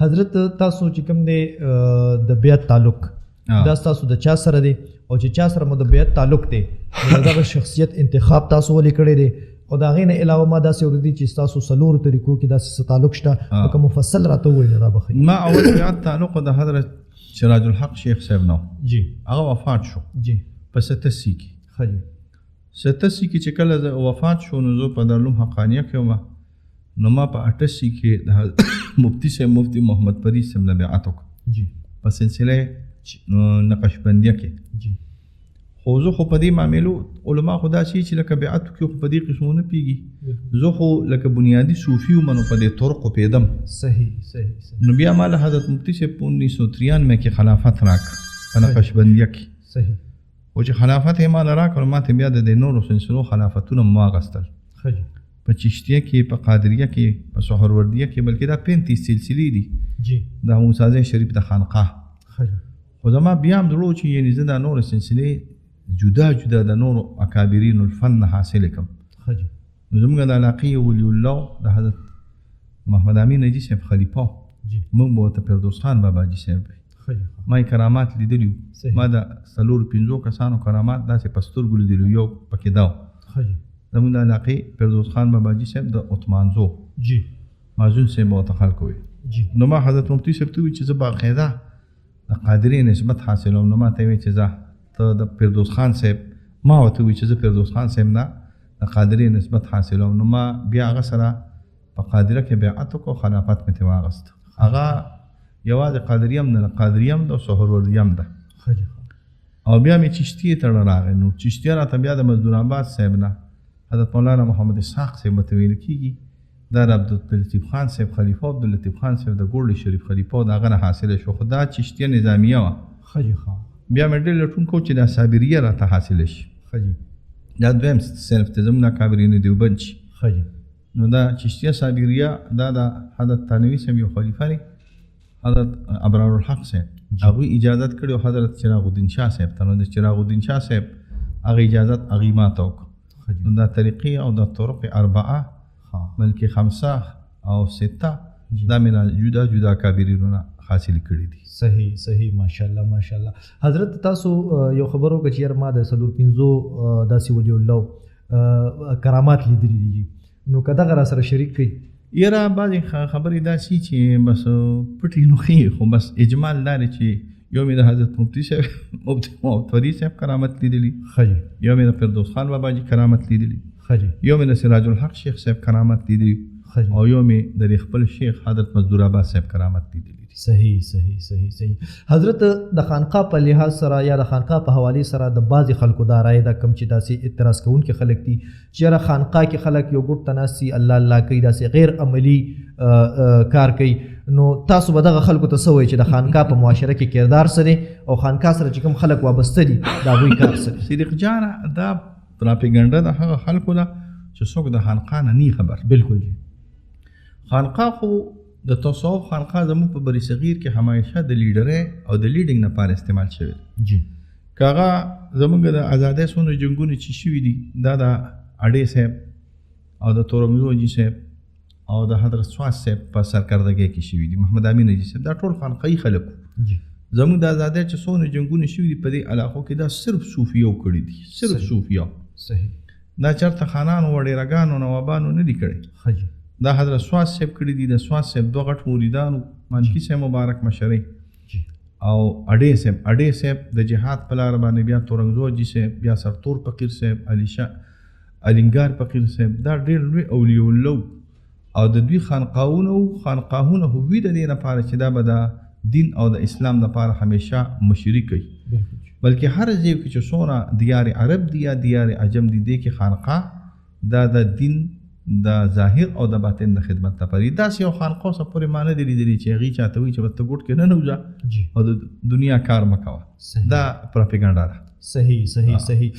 حضرت تاسو چې کوم دی د بیعت تعلق دا تاسو د چا سره دی او چې چا سره مو د بیعت تعلق دی نو دغه شخصیت انتخاب تاسو ولې کړی دی او د هغې نه علاوه ما داسې اورېدي چې ستاسو څلورو طریقو کې داسې تعلق شته نو که مفصل راته ووایي نو دا به ښه ما اول بیعت تعلق د حضرت سراج الحق شیخ صاحب نه جی هغه وفات شو جی په 87 کې ښه جی 87 کې چې کله وفات شو نو زه په دارالعلوم حقانیه کې وم نو ما په 88 کې د مفتی صاحب مفتی محمد فرید صاحب نه بیعت وکړه جی په سلسله نقشبندیه کې جی خو زه خو په دې معاملو علما خو داسې چې لکه بیعت کې خو په دې قسمونه پیږي زه خو لکه بنیادي صوفي وم نو په دې طرقو پوهېدم صحیح نو بیا ما له حضرت مفتی صاحب په 1993 کې خلافت راکړه په نقشبندیه کې صحیح خو چې خلافت یې ما له راکړ ما ته بیا د دې نورو سلسلو خلافتونه مو واخیستل ښه جی په چشتیه کې په قادریه کې په سهروردیه کې بلکې دا 35 سلسلې دي جی د موسی شریف د خانقاه ښه جی خو زما بیا هم درلود چې یعنې زه دا نورې سلسلې جدا جدا د نورو اکابرینو الفن نه حاصلې کړم ښه جی نو زموږ د علاقې ولی الله د حضرت محمد امین نجي صاحب خلیفه جی موږ به ورته فردوس خان باباجي صاحب ښه جی ما یې کرامات لیدلي صحیح. ما د 4-5 کسانو کرامات داسې په سترګو لیدلي یو پکې دا و ښه جی زموږ د علاقې فردوس خان باباجي صاحب د عثمانزو جی مازون صاحب ورته خلق وي جی نو ما حضرت مفتی صاحب ته وویل چې زه باقاعده د قادرې نسبت حاصلوم نو ما ته ویل چې زه ته د فردوس خان صاحب ما ورته وویل چې زه فردوس خان صاحب نه د قادرې نسبت حاصلوم نو ما بیا هغه سره په قادره کې بیعت وکړو خلافت مې ترې واخیست هغه یوازې قادري هم نه قادري هم ده سهروردي هم ده ښه جی او بیا مې چشتیې ته راغی نو چشتیه راته بیا د مزدور آباد صاحب نه حضرت مولانا محمد اسحاق صاحب ته ویل کېږي دا د عبداللطیف خان صاحب خلیفه عبداللطیف خان صاحب د ګورډ شریف خلیفه د هغه نه حاصله شو خو دا چشتیه نظامیه وه ښه جی ښه بیا مې ډېر لټون کوو چې دا صابریه راته حاصله شي ښه جی دا دویم صنف ته زموږ اکابرین دیوبند شي ښه جی نو دا چشتیه صابریه دا د حضرت تانوي صاحب یو خلیفه دی حضرت ابرار الحق صاحب هغوی اجازت کړی حضرت چراغ الدین شاه صاحب ته نو د چراغ الدین شاه صاحب هغه اجازت هغې ما ته وکړو نو دا طریقې او د طرق اربعه بلکې 5 او 6 دا مې جدا جدا اکابرینو نه حاصل کړي دي صحیح ماشاءالله حضرت تاسو یو خبرو که چېر ما د 4-5 داسې ولی الله کرامات لیدلي دي نو که دغه را سره شریک کړي یاره بعضې خبرې داسې چې بس پټې نو ښې خو بس اجمال دا دی چې یو مې د حضرت مفتی صاحب مفتی محمد فرید صاحب کرامت لیدلي ښه جی یو مې د فردوس خان باباجي کرامت لیدلي ښه جی یو مې د سراج الحق شیخ صاحب کرامت لیدلي ښه جی او یو مې د خپل شیخ حضرت مزدور آباد صاحب کرامت لیدلي صحیح حضرت د خانقاه په لحاظ سره یا د خانقاه په حوالې سره د بعضې خلکو دا رایه ده کوم چې داسې اعتراض کوونکي خلک دي چې یاره خانقاه کې خلک یو ګوټ ته ناست دي الله کوي داسې غیر عملي کار کوي نو تاسو به دغه خلکو ته څه وایئ چې د خانقاه په معاشره کې کردار څه دی او خانقاه سره چې کوم خلک وابسته دي د هغوی کار څه دی صدیق جانه دا پراپیګنډه د هغه خلکو ده چې څوک د خانقاه نه نه خبر بالکل جی خانقاه خو د تصوف خانقاه زموږ په بری صغیر کې همیشه د لیډرۍ او د لیډینګ لپاره استعمال شوی جی که هغه زموږ د ازادۍ څومره جنګونه چې شوي دي دا د اډې صاحب او د تورنګزو حاجي صاحب او د حضرت سواس صاحب په سرکردګۍ کې شوي دي محمد امین حاجي صاحب دا ټول خانقاهي خلک جی زموږ د ازادۍ چې څومره جنګونه شوي دي په دې علاقو کې دا صرف صوفیو کړي دي صرف صوفیو صحیح دا چېرته خانانو وډېرګانو نوابانو نه دي کړی ښه جی دا حضرت سواس صاحب کړي دي د سواس صاحب 2 غټ مریدانو مانکي صاحب مبارک مشرۍ او اډې صاحب د جهاد په لاره باندې بیا تورنګزو حاجي صاحب بیا سرتور فقیر صاحب الینګار فقیر صاحب دا ډېر لوی اولیاء الله او د دوی خانقاهونه هوي د دې لپاره چې دا به د دین او د اسلام لپاره همیشه مشري کوي بلکې هر ځای کې چې څومره دیار عرب دي یا دیار عجم دي دې کې خانقاه دا د دین د ظاهر او د باطن د خدمت لپاره داسې یو خانقاه څه پورې معنی دی لیدلي چې هغې چاته وایي چې به ته ګوټ کې نه نوځه او د دنیا کار مه کوه دا پراپیګنډا ده صحیح